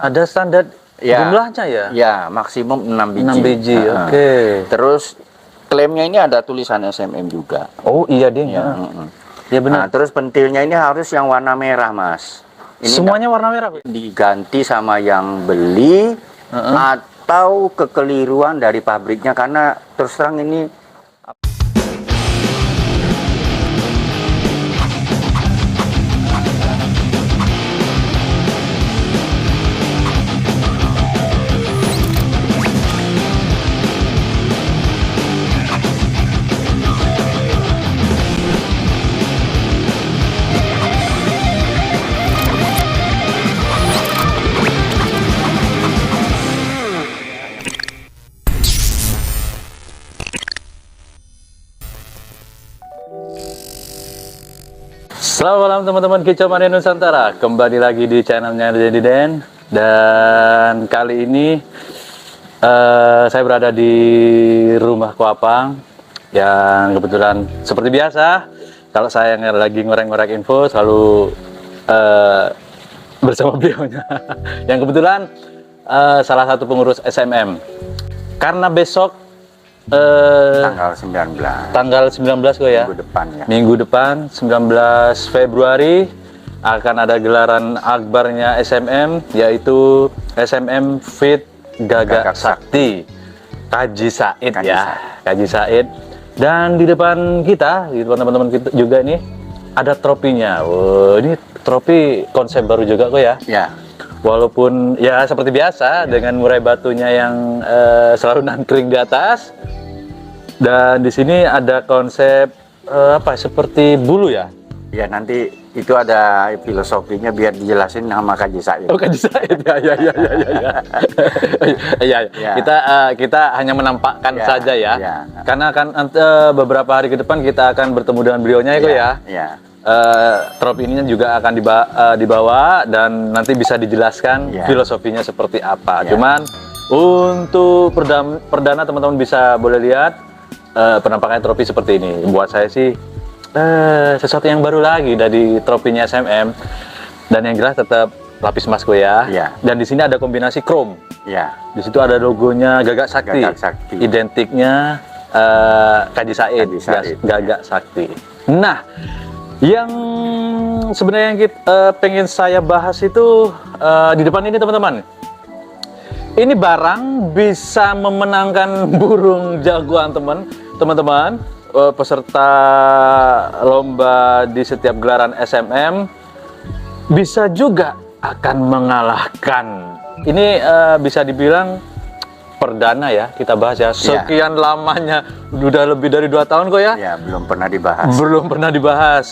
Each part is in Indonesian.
Ada standar jumlahnya ya? Ya, maksimum 6 biji. 6 biji, oke. Terus klaimnya ini ada tulisan SMM juga. Oh iya dia. Ya, Ya benar. Nah, terus pentilnya ini harus yang warna merah, Mas. Ini semuanya warna merah? diganti sama yang beli atau kekeliruan dari pabriknya, karena terus terang ini Selamat malam teman-teman Kicau Mania Nusantara. Kembali lagi di channelnya Dedi Den. Dan kali ini saya berada di rumah Koapang. Yang kebetulan seperti biasa, kalau saya lagi ngorek-ngorek info selalu bersama beliaunya. Yang kebetulan salah satu pengurus SMM. Karena besok tanggal 19 kok ya, minggu depan ya, minggu depan 19 Februari akan ada gelaran akbarnya SMM, yaitu SMM Fit Gagak Sakti Kaji Said ya, Kaji Said. Dan di depan kita, di depan teman-teman kita juga ini ada tropinya. Wow, ini tropi konsep baru juga kok ya. Ya. Walaupun ya seperti biasa dengan murai batunya yang selalu nangkring di atas. Dan di sini ada konsep apa seperti bulu ya? Ya nanti itu ada filosofinya biar dijelasin sama Kaji Said. Oh Kaji Said ya. Kita hanya menampakkan saja ya. Karena kan beberapa hari ke depan kita akan bertemu dengan beliaunya ya kok ya. Tropi ini juga akan dibawa dan nanti bisa dijelaskan filosofinya seperti apa. Cuman untuk perdana teman-teman bisa boleh lihat penampakan tropi seperti ini. Buat saya sih sesuatu yang baru lagi dari tropinya SMM. Dan yang jelas tetap lapis emas ya. Dan di sini ada kombinasi chrome. Di situ ada logonya Gagak Sakti. Identiknya Kaji Said. Gagak Sakti. Nah, yang sebenarnya yang pengen saya bahas itu di depan ini teman-teman. Ini barang bisa memenangkan burung jagoan teman-teman peserta lomba di setiap gelaran SMM, bisa juga akan mengalahkan. Ini bisa dibilang perdana ya kita bahas ya. Sekian lamanya, udah lebih dari 2 tahun kok ya. Ya, belum pernah dibahas. Belum pernah dibahas.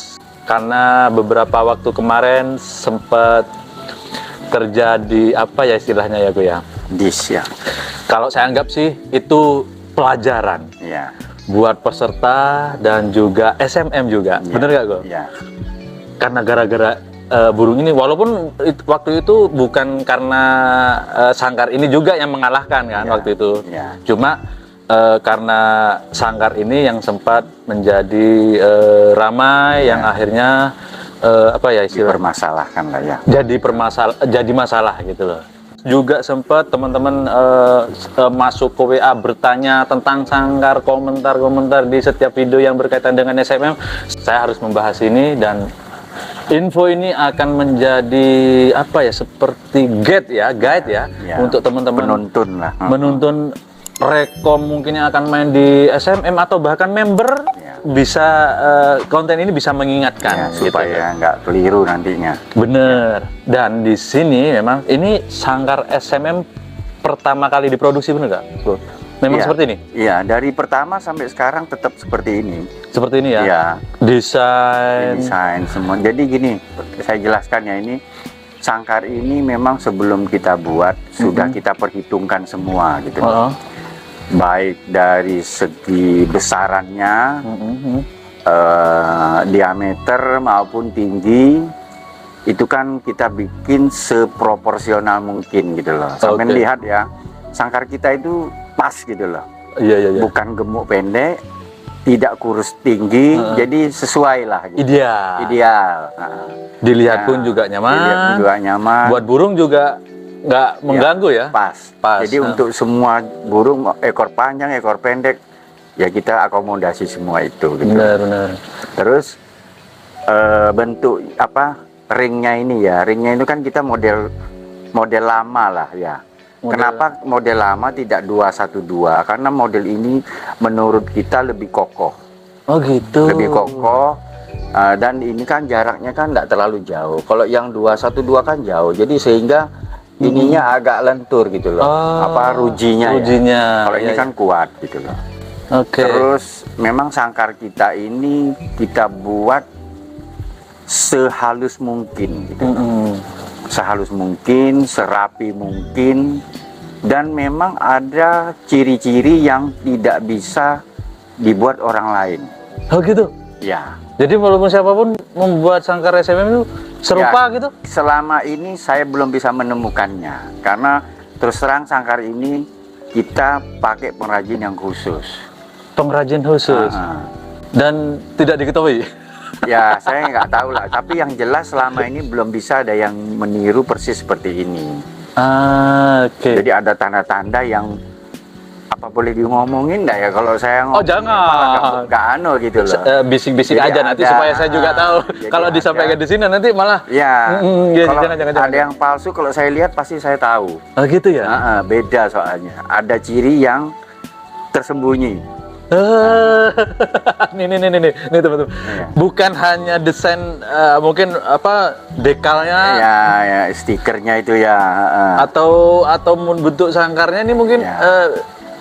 Karena beberapa waktu kemarin sempat terjadi apa ya istilahnya ya ya. Kalau saya anggap sih itu pelajaran. Buat peserta dan juga SMM juga. Bener gak kok? Karena gara-gara burung ini, walaupun waktu itu bukan karena sangkar ini juga yang mengalahkan kan waktu itu. Cuma karena sangkar ini yang sempat menjadi ramai yang akhirnya apa ya istilah dipermasalahkan lah ya. Jadi masalah gitu loh. Juga sempat teman-teman masuk ke WA bertanya tentang sangkar, komentar-komentar di setiap video yang berkaitan dengan SMM. Saya harus membahas ini dan info ini akan menjadi apa ya seperti guide ya untuk teman-teman menuntun rekom mungkin yang akan main di SMM atau bahkan member bisa konten ini bisa mengingatkan supaya nggak keliru nantinya. Bener. Dan di sini memang ini sangkar SMM pertama kali diproduksi, bener nggak? Memang seperti ini? Iya, dari pertama sampai sekarang tetap seperti ini. Seperti ini ya? Desain semua. Jadi gini, saya jelaskan ya, ini sangkar ini memang sebelum kita buat sudah kita perhitungkan semua gitu. Baik dari segi besarannya, diameter maupun tinggi, itu kan kita bikin seproporsional mungkin gitu loh. Sampai lihat ya, sangkar kita itu pas gitu loh. Bukan gemuk pendek, tidak kurus tinggi, jadi sesuai lah gitu. Ideal. Dilihat pun juga nyaman. Buat burung juga nggak mengganggu ya? Pas. Jadi untuk semua burung, ekor panjang, ekor pendek, ya kita akomodasi semua itu. Gitu. Benar. Terus bentuk ringnya ini ya, ringnya itu kan kita model lama lah ya. Kenapa model lama tidak 212? Karena model ini menurut kita lebih kokoh. Oh gitu. Lebih kokoh. Dan ini kan jaraknya kan nggak terlalu jauh. Kalau yang 212 kan jauh, jadi sehingga ininya agak lentur gitu loh. Rujinya. Ya. Kalau ini kan kuat gitu loh. Terus memang sangkar kita ini kita buat sehalus mungkin gitu. Sehalus mungkin, serapi mungkin, dan memang ada ciri-ciri yang tidak bisa dibuat orang lain. Oh gitu? Ya. Jadi walaupun siapapun membuat sangkar SMM itu serupa gitu? Selama ini saya belum bisa menemukannya, karena terus terang sangkar ini kita pakai pengrajin yang khusus. Pengrajin khusus? Dan tidak diketahui? Ya, saya nggak tahu lah. Tapi yang jelas selama ini belum bisa ada yang meniru persis seperti ini. Jadi ada tanda-tanda yang apa boleh ngomongin nggak ya kalau saya ngomong? Oh jangan. Nggak gitu loh. Bisik-bisik aja nanti supaya saya juga tahu. Kalau disampaikan di sini nanti malah. Ya. Kalau ada yang palsu kalau saya lihat pasti saya tahu. Oh gitu ya? Beda soalnya. Ada ciri yang tersembunyi. Nih teman-teman. Bukan hanya desain mungkin dekalnya ya stikernya itu ya atau bentuk sangkarnya ini mungkin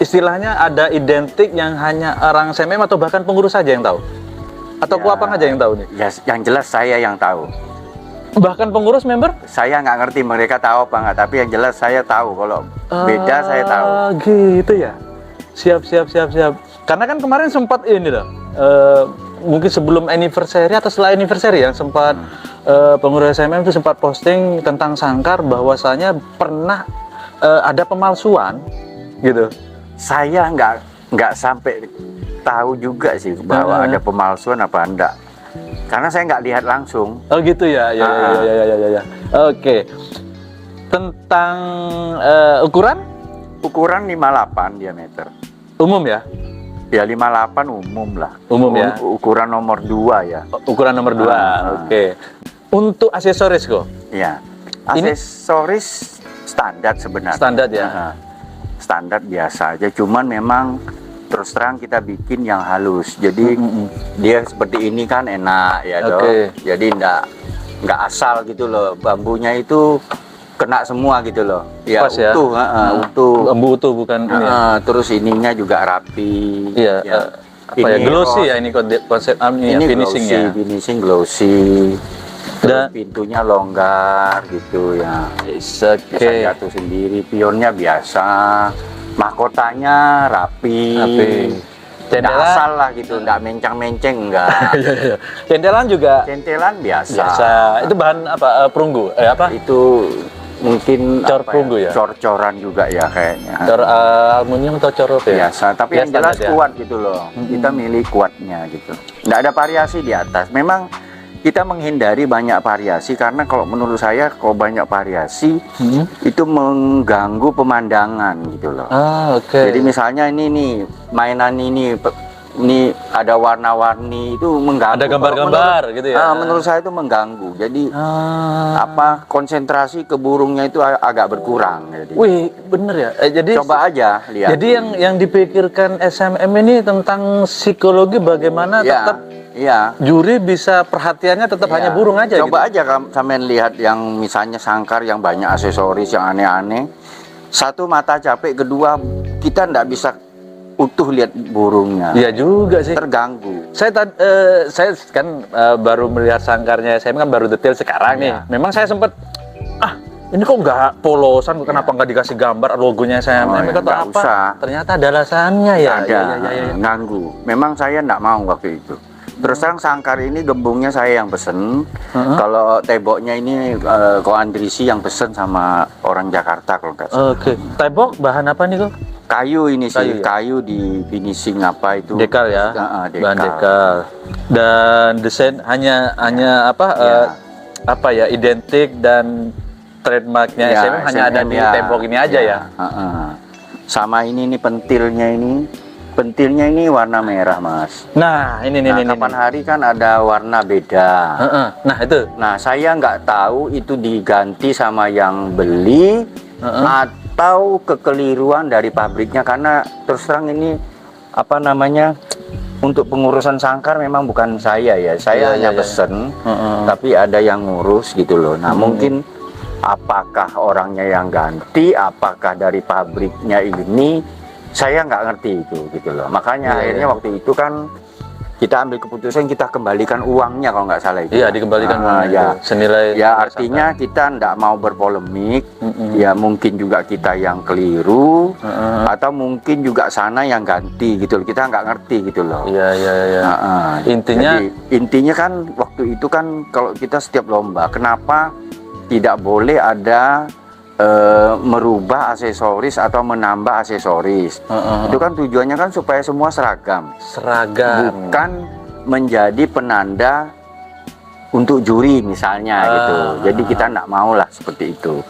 istilahnya ada identik yang hanya orang SMM atau bahkan pengurus saja yang tahu atau kuapang aja yang tahu nih. Ya, yang jelas saya yang tahu. Bahkan pengurus member? Saya nggak ngerti mereka tahu apa nggak, tapi yang jelas saya tahu kalau beda saya tahu. Gitu ya. Siap. Karena kan kemarin sempat ini loh, mungkin sebelum anniversary atau setelah anniversary yang sempat pengurus SMM itu sempat posting tentang sangkar bahwasanya pernah ada pemalsuan gitu. Saya nggak sampai tahu juga sih bahwa ada pemalsuan apa enggak, karena saya nggak lihat langsung. Oh gitu ya. Oke. Tentang ukuran 58 diameter. Umum ya? Ya 58 umum lah. Umum ya. Ukuran nomor 2 ya. Ukuran nomor 2. Oke. Untuk aksesoris kok? Ya. Aksesoris standar sebenarnya. Standar ya. Standar biasa aja. Cuman memang terus terang kita bikin yang halus. Jadi dia seperti ini kan enak ya dong. Jadi nggak asal gitu loh. Bambunya itu kena semua gitu loh. Ya pas utuh, utuh. Bambu utuh bukan ini. Terus ininya juga rapi. Iya. Glossy ya ini konsep ini finishing glossy, ya. Finishing glossy. Dan pintunya longgar gitu ya. Bisa jatuh sendiri. Pionnya biasa. Mahkotanya rapi. Tidak asal lah gitu, nggak mencang-menceng enggak. Centelan juga. Centelan biasa. Itu bahan apa? Perunggu? Itu mungkin perunggu ya? Cor-coran juga ya kayaknya. Cor aluminium atau cor apa ya? Biasa, tapi yang jelas kuat gitu loh. Kita milih kuatnya gitu. Nggak ada variasi di atas. Memang kita menghindari banyak variasi karena kalau menurut saya kalau banyak variasi itu mengganggu pemandangan gitu loh. Jadi misalnya ini nih mainan ini ada warna-warni itu mengganggu. Ada gambar-gambar gitu ya. Menurut saya itu mengganggu. Jadi konsentrasi ke burungnya itu agak berkurang. Jadi. Wih, bener ya. Jadi coba aja lihat. Jadi yang dipikirkan SMM ini tentang psikologi bagaimana tetap juri bisa perhatiannya tetap hanya burung aja. Coba aja sampean lihat yang misalnya sangkar yang banyak aksesoris yang aneh-aneh. Satu mata capek, kedua kita nggak bisa utuh lihat burungnya. Iya juga sih. Terganggu. Saya kan baru melihat sangkarnya, saya kan baru detail sekarang nih. Memang saya sempat ini kok nggak polosan, kenapa nggak dikasih gambar logonya saya? Kata apa? Usah. Ternyata ada alasannya ya. Ada. Ganggu. Memang saya nggak mau waktu itu. Terus terang sangkar ini gembungnya saya yang pesen. Kalau temboknya ini Ko Andrisi yang pesen sama orang Jakarta kalau nggak salah. Tembok bahan apa nih kok? Kayu ini sih, kayu di finishing apa itu? Dekal ya, dekal. Bahan dekal. Dan desain hanya identik dan trademarknya SMM hanya ada di tembok ini aja ya. Sama ini nih pentilnya ini warna merah, Mas. Nah, ini kapan hari kan ada warna beda. Nah, itu. Nah, saya nggak tahu itu diganti sama yang beli atau kekeliruan dari pabriknya, karena terus terang ini apa namanya, untuk pengurusan sangkar memang bukan saya ya. Saya hanya pesen, tapi ada yang ngurus gitu loh. Nah, mungkin apakah orangnya yang ganti, apakah dari pabriknya ini, saya nggak ngerti itu gitu loh. Makanya akhirnya waktu itu kan kita ambil keputusan, kita kembalikan uangnya kalau nggak salah itu. Iya, dikembalikan ya. Senilai. Ya, artinya kita nggak mau berpolemik. Ya, mungkin juga kita yang keliru, atau mungkin juga sana yang ganti gitu loh. Kita nggak ngerti gitu loh. Iya. Intinya kan waktu itu kan kalau kita setiap lomba, kenapa tidak boleh ada merubah aksesoris atau menambah aksesoris. Itu kan tujuannya kan supaya semua seragam, bukan menjadi penanda untuk juri misalnya gitu. Jadi kita nggak mau lah seperti itu.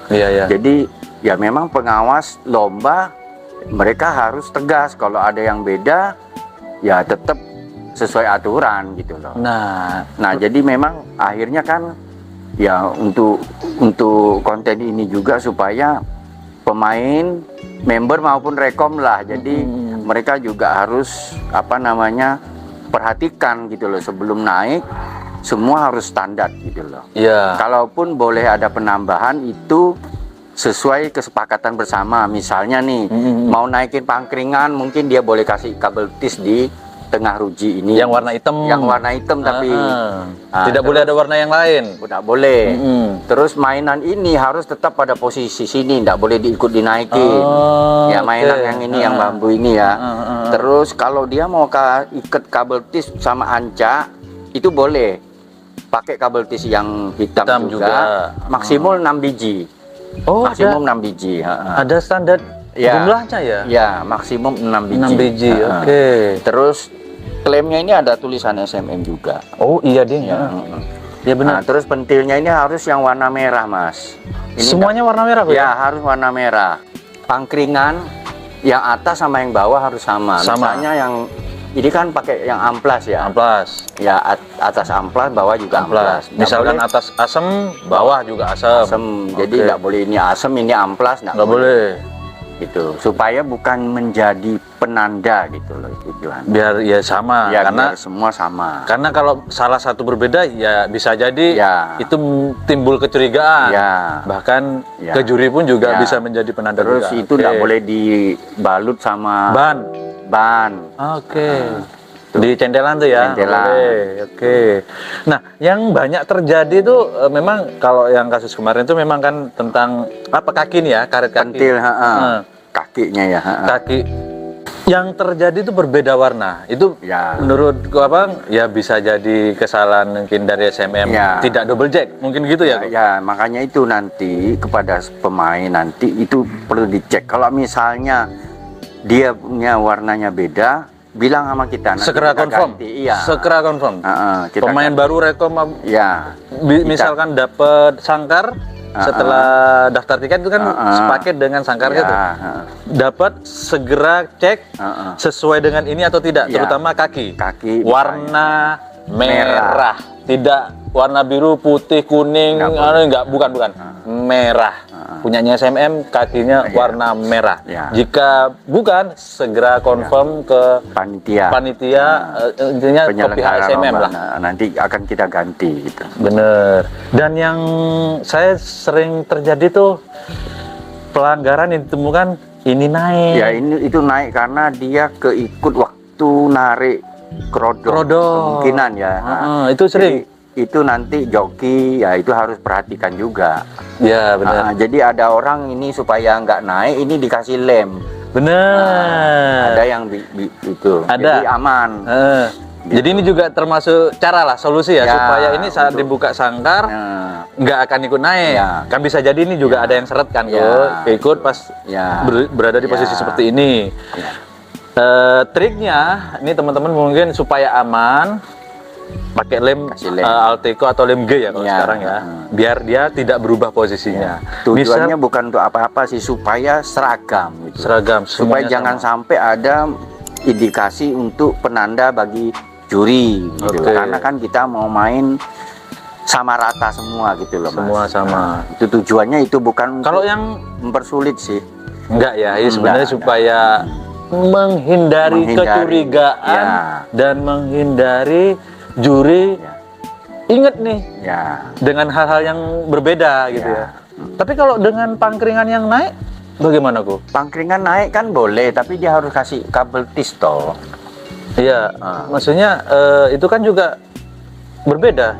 Jadi ya memang pengawas lomba mereka harus tegas, kalau ada yang beda ya tetap sesuai aturan gitu loh. Nah jadi memang akhirnya kan ya untuk konten ini juga supaya pemain, member maupun rekom lah, jadi mereka juga harus apa namanya, perhatikan gitu loh, sebelum naik semua harus standar gitu loh. Kalaupun boleh ada penambahan itu sesuai kesepakatan bersama. Misalnya nih mau naikin pangkringan, mungkin dia boleh kasih kabel tis di tengah ruji ini yang warna hitam, tapi tidak boleh ada warna yang lain, tidak boleh. Terus mainan ini harus tetap pada posisi sini, tidak boleh diikut dinaikin. Ya mainan yang ini, yang bambu ini ya. Terus kalau dia mau ikat kabel tis sama anca, itu boleh pakai kabel tis yang hitam juga. Maksimum 6 biji. Maksimum 6 biji. Ada standar jumlahnya ya? Ya, maksimum 6 biji. 6 biji, oke. Terus klaimnya ini ada tulisan SMM juga. Oh iya deh ya. Ya benar. Nah, terus pentilnya ini harus yang warna merah, Mas. Ini semuanya warna merah, ya? Harus warna merah. Pangkringan yang atas sama yang bawah harus sama. Misalnya yang ini kan pakai yang amplas ya. Amplas. Ya, atas amplas, bawah juga amplas. Misalkan atas asem, bawah juga asem. Jadi nggak boleh ini asem, ini amplas, nggak boleh. Gitu, supaya bukan menjadi penanda gitu loh tujuan. Biar ya sama, ya, karena biar semua sama. Karena kalau salah satu berbeda ya bisa jadi itu timbul kecurigaan. Bahkan ke juri pun juga bisa menjadi penanda. Terus juga. Itu nggak boleh dibalut sama ban. Di centelan tuh ya. Oke. Nah, yang banyak terjadi tuh memang kalau yang kasus kemarin tuh memang kan tentang apa, kaki nih ya, karet kaki. Pentil, kakinya ya. Kaki. Yang terjadi itu berbeda warna. Itu menurutku apa? Ya bisa jadi kesalahan mungkin dari SMM. Tidak double check, mungkin gitu ya. Ya, makanya itu nanti kepada pemain nanti itu perlu dicek. Kalau misalnya dia punya warnanya beda, bilang sama kita, segera confirm. Segera confirm. Pemain baru rekom misalkan dapat sangkar setelah daftar tiket itu kan sepaket dengan sangkar itu. Dapat segera cek sesuai dengan ini atau tidak, terutama kaki warna merah. Tidak warna biru, putih, kuning, bukan merah. Punyanya SMM, kakinya warna merah. Jika bukan, segera confirm ke panitia intinya ke pihak SMM lah. Nanti akan kita ganti gitu. Bener. Dan yang saya sering terjadi tuh pelanggaran yang ditemukan ini naik. Ya itu naik karena dia keikut waktu narik kerodong. Kemungkinan ya. Itu sering. Jadi, itu nanti joki ya itu harus perhatikan juga. Ya benar. Jadi ada orang ini supaya nggak naik ini dikasih lem. Benar. Ada yang itu. Jadi aman. Jadi ini juga termasuk cara lah, solusi ya supaya ini saat dibuka sangkar nggak akan ikut naik. Kan bisa jadi ini juga ada yang seret kan ikut pas berada di posisi seperti ini. Triknya ini teman-teman mungkin supaya aman. pakai lem, Alteco atau lem G ya kalau sekarang ya, biar dia tidak berubah posisinya. Tujuannya bukan untuk apa-apa sih, supaya seragam gitu. Seragam, supaya jangan sampai ada indikasi untuk penanda bagi juri gitu. Karena kan kita mau main sama rata semua gitu loh, Mas. Semua sama. Itu tujuannya, itu bukan kalau untuk yang mempersulit sih. Enggak ya, ini sebenarnya supaya menghindari kecurigaan dan menghindari juri inget nih dengan hal-hal yang berbeda gitu ya. Tapi kalau dengan pangkringan yang naik bagaimana kok? Pangkringan naik kan boleh, tapi dia harus kasih kabel tis toh. Iya, maksudnya itu kan juga berbeda.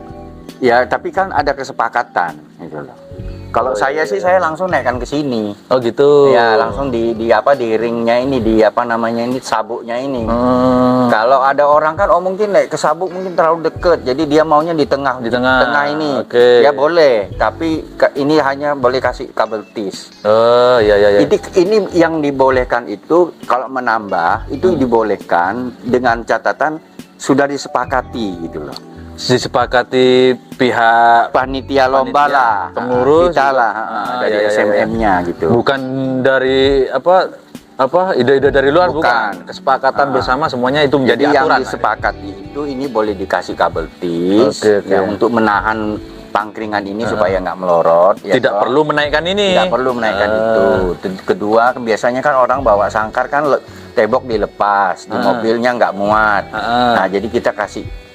Ya, tapi kan ada kesepakatan gitu loh. Kalau saya sih saya langsung naikkan ke sini. Oh gitu. Ya, langsung di ringnya ini, di apa namanya ini, sabuknya ini. Kalau ada orang kan mungkin naik ke sabuk mungkin terlalu deket, jadi dia maunya di tengah ini. Ya boleh, tapi ini hanya boleh kasih kabel tis. Oh iya. Ini yang dibolehkan itu kalau menambah itu dibolehkan dengan catatan sudah disepakati gitu loh. Disepakati pihak panitia lomba lah, pengurus kita lah, dari SMM-nya gitu. Bukan dari apa ide-ide dari luar, bukan. Kesepakatan bersama semuanya itu menjadi jadi aturan. Yang disepakati itu ini boleh dikasih kabel tis ya, untuk menahan pangkringan ini supaya nggak melorot. Tidak perlu menaikkan ini. Tidak perlu menaikkan itu. Kedua, biasanya kan orang bawa sangkar kan tembok dilepas, di mobilnya nggak muat. Nah, jadi kita kasih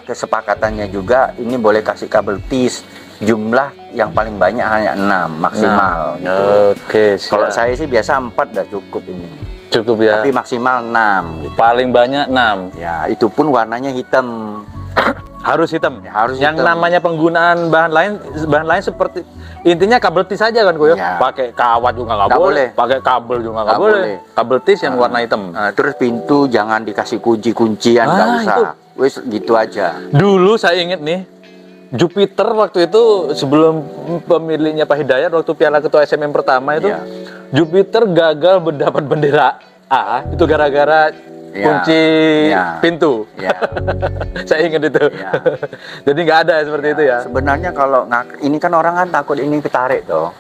kesepakatannya juga ini boleh kasih kabel tis, jumlah yang paling banyak hanya 6 maksimal gitu. Kalau saya sih biasa 4 udah cukup ini. Cukup ya. Tapi maksimal 6 gitu. Paling banyak 6. Ya, itu pun warnanya hitam. Harus hitam. Ya, harus yang hitam. namanya penggunaan bahan lain seperti intinya kabel tis aja kan Koyo. Ya. Pakai kawat juga nggak boleh. Pakai kabel juga nggak boleh. Kabel tis yang warna hitam. Terus pintu jangan dikasih kuncian, nggak usah. Wes gitu aja. Dulu saya inget nih, Jupiter waktu itu sebelum pemiliknya Pak Hidayat waktu Piala Ketua SMM pertama itu, Jupiter gagal mendapat bendera A itu gara-gara kunci pintu. Saya ingat itu. Jadi nggak ada seperti itu ya. Sebenarnya kalau ini kan orang kan takut ini ketarik toh.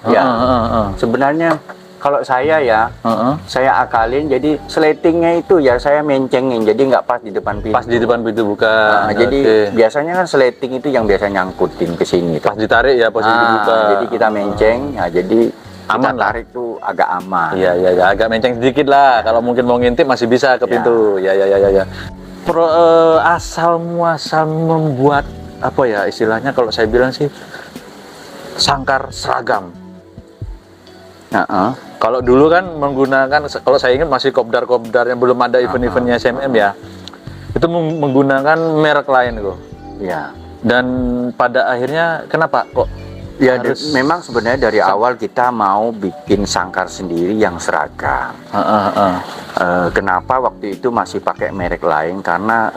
Sebenarnya kalau saya saya akalin, jadi sletingnya itu ya saya mencengin, jadi nggak pas di depan pintu. Pas di depan pintu bukan. Jadi biasanya kan sleting itu yang biasa nyangkutin ke sini. Pas ditarik ya posisi dibuka. Jadi kita menceng, jadi aman kita tarik tuh agak aman. Iya, agak menceng sedikit lah. Kalau mungkin mau ngintip masih bisa ke pintu. Ya. Asal muasal membuat apa ya istilahnya kalau saya bilang sih sangkar seragam. Kalau dulu kan menggunakan, kalau saya ingat masih kopdar yang belum ada event-eventnya SMM ya, itu menggunakan merek lain kok. Ya. Dan pada akhirnya kenapa kok? Ya memang sebenarnya dari awal kita mau bikin sangkar sendiri yang seragam. Kenapa waktu itu masih pakai merek lain? Karena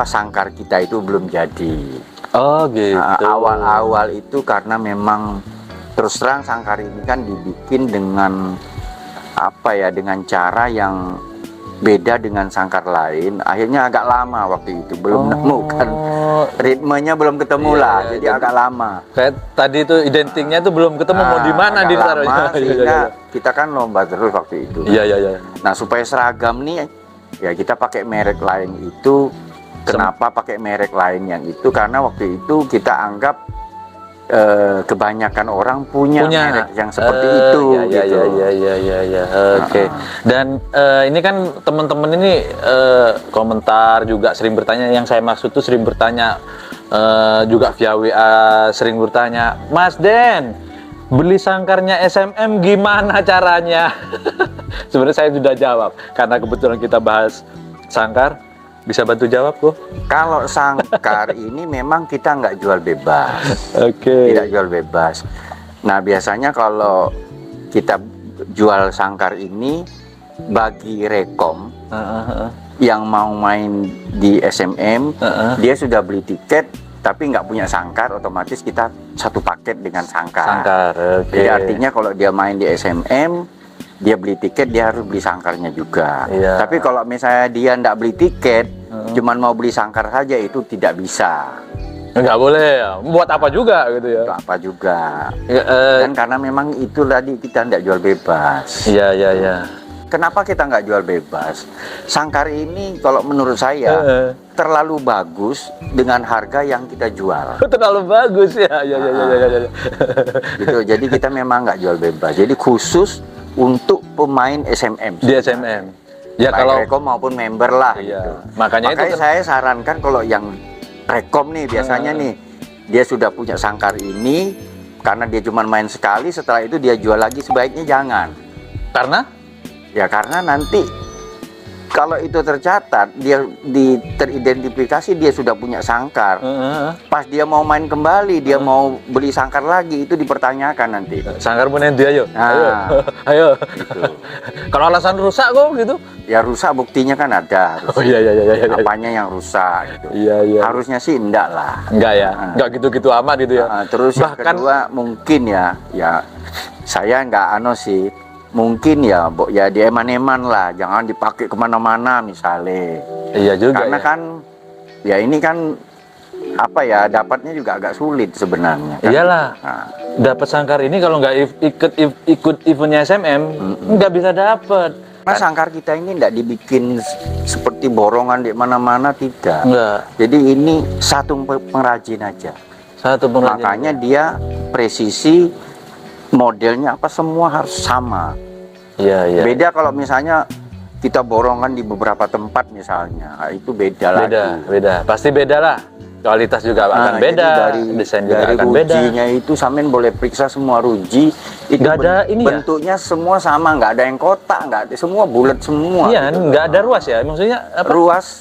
sangkar kita itu belum jadi. Oh gitu. Awal-awal itu karena memang terus terang sangkar ini kan dibikin dengan dengan cara yang beda dengan sangkar lain. Akhirnya agak lama waktu itu, belum menemukan ritmenya, belum ketemu jadi agak lama. Kayak tadi itu identiknya itu belum ketemu mau di mana ditaruhnya. Sehingga kita kan lomba terus waktu itu. Iya. Nah, supaya seragam nih ya kita pakai merek lain itu. Kenapa pakai merek lain yang itu? Karena waktu itu kita anggap kebanyakan orang punya merek yang seperti itu. Iya. Oke. Dan ini kan teman-teman ini komentar juga sering bertanya. Yang saya maksud tuh sering bertanya juga via WA, sering bertanya, Mas Den, beli sangkarnya SMM gimana caranya? Sebenarnya saya sudah jawab karena kebetulan kita bahas sangkar. Bisa bantu jawab kok? Kalau sangkar ini memang kita nggak jual bebas. Tidak jual bebas. Nah, biasanya kalau kita jual sangkar ini bagi rekom yang mau main di SMM, dia sudah beli tiket tapi nggak punya sangkar, otomatis kita satu paket dengan sangkar. Jadi artinya kalau dia main di SMM, dia beli tiket, dia harus beli sangkarnya juga. Tapi kalau misalnya dia nggak beli tiket, Cuman mau beli sangkar saja itu tidak bisa. Nggak boleh ya. Buat apa juga gitu ya? Buat apa juga. Dan karena memang itu tadi kita tidak jual bebas. Iya, iya, iya. Kenapa kita nggak jual bebas? Sangkar ini kalau menurut saya terlalu bagus dengan harga yang kita jual. Terlalu bagus ya. Ya, ya, ya, ya, ya. Gitu. Jadi kita memang nggak jual bebas. Jadi khusus untuk pemain SMM. Di SMM. Ya baik kalau rekom maupun member lah. Iya. Gitu. Makanya itu saya sarankan kalau yang rekom nih biasanya nih dia sudah punya sangkar ini karena dia cuma main sekali, setelah itu dia jual lagi, sebaiknya jangan. Karena? Ya karena nanti kalau itu tercatat, dia teridentifikasi dia sudah punya sangkar. Pas dia mau main kembali, dia mau beli sangkar lagi, itu dipertanyakan nanti. Sangkar punya dia, ayo. Nah, ayo. Gitu. Kalau alasan rusak kok gitu? Ya rusak buktinya kan ada. Oh iya, iya, iya, iya. Apanya yang rusak gitu. Iya, iya. Harusnya sih enggak lah. Enggak ya? Enggak gitu-gitu amat gitu ya? Terus yang kedua mungkin ya saya enggak sih. Mungkin ya di eman-eman lah, jangan dipakai kemana-mana misalnya. Iya juga. Karena ya. kan ya ini kan apa ya, dapatnya juga agak sulit sebenarnya. Kan? Iyalah. Nah. Dapat sangkar ini kalau nggak ikut eventnya SMM nggak bisa dapat. Karena sangkar kita ini nggak dibikin seperti borongan di mana-mana, tidak. Enggak. Jadi ini satu pengrajin aja. Satu pengrajin. Makanya dia presisi, modelnya apa semua harus sama. Iya, iya. Beda kalau misalnya kita borongan di beberapa tempat misalnya, itu beda lagi. Beda. Pasti beda lah. Kualitas juga akan beda, desain juga akan beda. Rujinya itu sampean boleh periksa semua ruji. Itu nggak ada ini bentuknya semua sama, nggak ada yang kotak, nggak ada, semua bulat semua. Iya, gitu. Nggak ada ruas ya, maksudnya apa?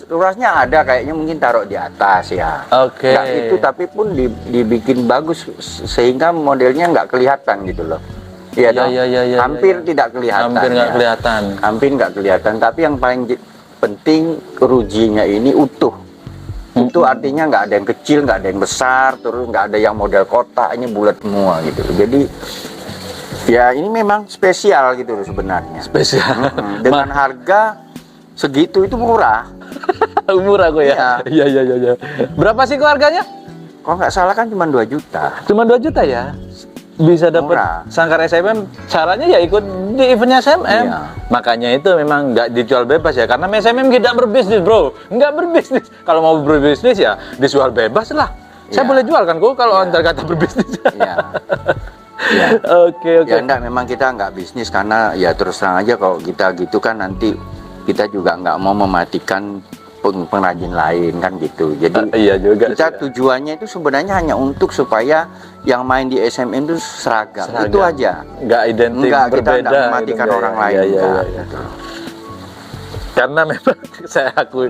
Ruasnya ada, kayaknya mungkin taruh di atas ya. Oke. Nggak itu, tapi pun dibikin bagus sehingga modelnya nggak kelihatan gitu loh. Iya, hampir tidak kelihatan. Hampir nggak kelihatan. Hampir nggak kelihatan. Tapi yang paling penting rujinya ini utuh. Itu artinya nggak ada yang kecil, nggak ada yang besar, terus nggak ada yang model kotak, ini bulat semua gitu. Jadi ya ini memang spesial gitu loh sebenarnya. Spesial. Dengan harga segitu itu murah. Murah kok ya? Iya. Berapa sih kok harganya? Kalau nggak salah kan cuma 2 juta. Cuma 2 juta ya? Bisa dapat sangkar SMM, caranya ya ikut di eventnya SMM. Iya. Makanya itu memang nggak dijual bebas ya, karena SMM tidak berbisnis bro, nggak berbisnis. Kalau mau berbisnis ya dijual bebas lah. Iya. Saya boleh jual kan kok kalau antar kata berbisnis. Iya. Ya. Oke. Ya enggak, memang kita nggak bisnis karena ya terus terang aja kalau kita gitu kan nanti kita juga nggak mau mematikan pengrajin lain kan gitu. Jadi iya juga kita tujuannya itu sebenarnya hanya untuk supaya yang main di SMM itu seragam. Itu aja. Nggak identik, nggak, berbeda. Kita nggak mematikan orang lain. Iya. Gitu. Karena memang saya akui,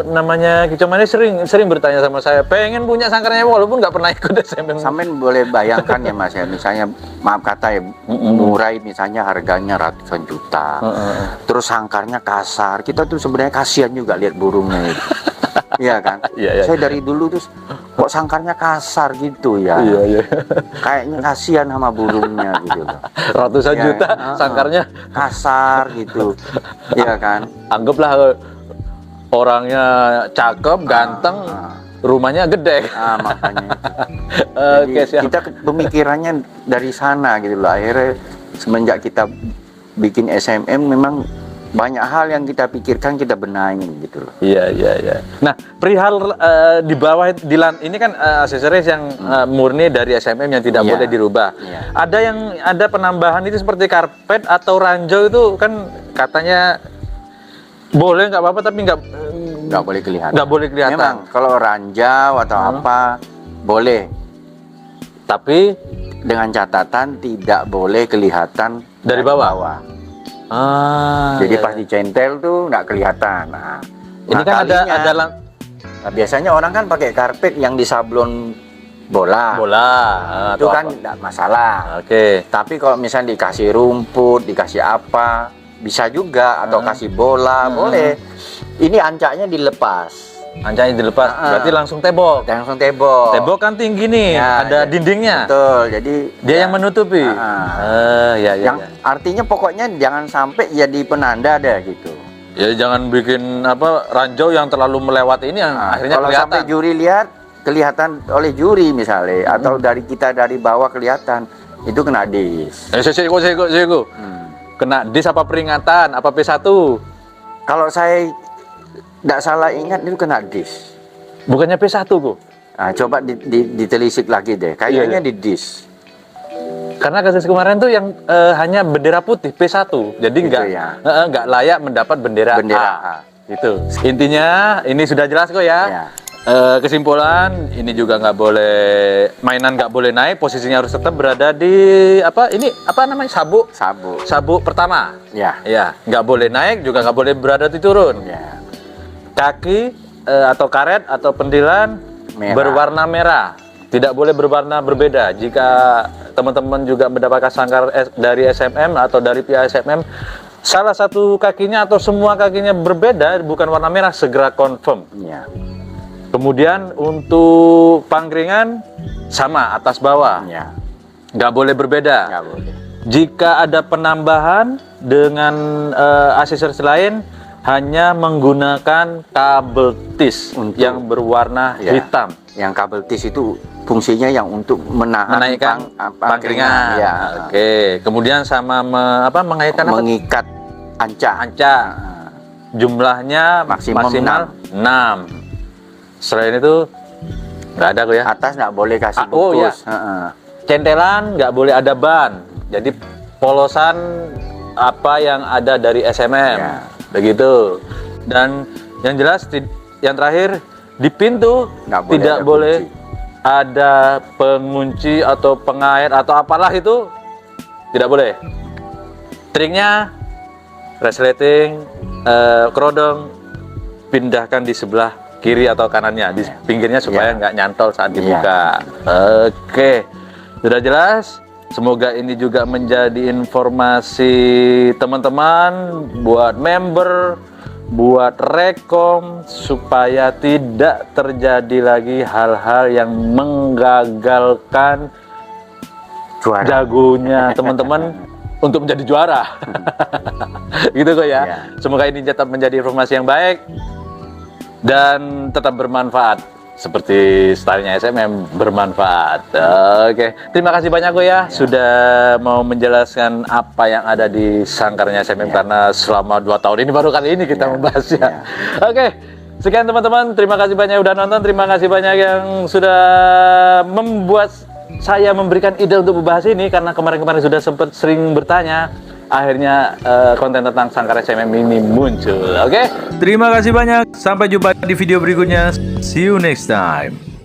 namanya Kicomani sering bertanya sama saya, pengen punya sangkarnya walaupun nggak pernah ikut SMM. Sampean boleh bayangkan ya Mas ya, misalnya maaf kata ya, murai misalnya harganya ratusan juta, terus sangkarnya kasar, kita tuh sebenarnya kasihan juga lihat burungnya itu. Iya kan? Iya. Saya dari dulu terus kok sangkarnya kasar gitu ya. Iya. Kayaknya kasihan sama burungnya gitu loh. Ratusan juta sangkarnya kasar gitu. Iya kan? Anggaplah orangnya cakep, ganteng, rumahnya gede. Makanya itu. Kita pemikirannya dari sana gitu loh. Akhirnya semenjak kita bikin SMM memang banyak hal yang kita pikirkan, kita benahin gitu loh. Iya. Nah, perihal di bawah ini kan aksesoris yang murni dari SMM yang tidak boleh dirubah. Iya. Ada penambahan itu seperti karpet atau ranjau itu kan katanya boleh, nggak apa-apa, tapi nggak boleh kelihatan. Nggak boleh kelihatan. Memang kalau ranjau atau apa boleh, tapi dengan catatan tidak boleh kelihatan dari bawah. Jadi pas dicentel tuh nggak kelihatan. Nah, ini kan ada biasanya orang kan pakai karpet yang disablon bola. Itu kan nggak masalah. Oke. Tapi kalau misalnya dikasih rumput, dikasih apa, bisa juga, atau kasih bola, boleh. Ini ancaknya dilepas. Berarti langsung tebok. Tebok kan tinggi nih, ada dindingnya. Betul, jadi dia yang menutupi. Yang artinya pokoknya jangan sampai jadi penanda deh gitu. Ya jangan bikin apa ranjau yang terlalu melewati ini yang akhirnya kalau kelihatan. sampai juri lihat, kelihatan oleh juri misalnya, atau dari kita dari bawah kelihatan, itu kena dis. Sego. Kena dis apa peringatan? Apa P1? Kalau saya tidak salah ingat itu kena dis. Bukannya P1 kok? Nah, coba ditelisik lagi deh. Kayaknya di dis. Karena kasus kemarin tuh yang hanya bendera putih P1, jadi nggak layak mendapat bendera A. Itu intinya. Ini sudah jelas kok ya. Kesimpulan ini juga nggak boleh, mainan nggak boleh naik, posisinya harus tetap berada di apa ini apa namanya sabuk pertama. Ya nggak boleh naik juga nggak boleh berada di turun. Kaki atau karet atau pendilan berwarna merah, tidak boleh berwarna berbeda. Jika teman-teman juga mendapatkan sangkar dari SMM atau dari pihak SMM, salah satu kakinya atau semua kakinya berbeda, bukan warna merah, segera confirm. Kemudian untuk pangkringan sama atas bawah, nggak boleh berbeda. Jika ada penambahan dengan aksesoris lain, hanya menggunakan kabel tis yang berwarna hitam. Yang kabel tis itu fungsinya yang untuk menaikkan pangkringan. Oke. Kemudian sama mengikat anca. Jumlahnya maksimal 6. Selain itu nggak ada kok ya. Atas nggak boleh kasih bungkus. Centelan nggak boleh ada ban. Jadi polosan apa yang ada dari SMM. Begitu. Dan yang jelas yang terakhir di pintu tidak boleh ada pengunci atau pengait atau apalah itu, tidak boleh. Triknya resleting kerodong pindahkan di sebelah kiri atau kanannya, di pinggirnya supaya nggak nyantol saat dibuka. Oke, sudah jelas. Semoga ini juga menjadi informasi teman-teman buat member, buat rekom, supaya tidak terjadi lagi hal-hal yang menggagalkan jagonya teman-teman untuk menjadi juara. Gitu kok ya. Semoga ini tetap menjadi informasi yang baik dan tetap bermanfaat seperti stylenya SMM bermanfaat. Oke, terima kasih banyak kok ya sudah mau menjelaskan apa yang ada di sangkarnya SMM karena selama 2 tahun ini baru kali ini kita membahasnya. Oke, sekian teman-teman, terima kasih banyak udah nonton, terima kasih banyak yang sudah membuat saya memberikan ide untuk membahas ini karena kemarin-kemarin sudah sempat sering bertanya. Akhirnya konten tentang sangkar SMM ini muncul. Oke, terima kasih banyak. Sampai jumpa di video berikutnya. See you next time.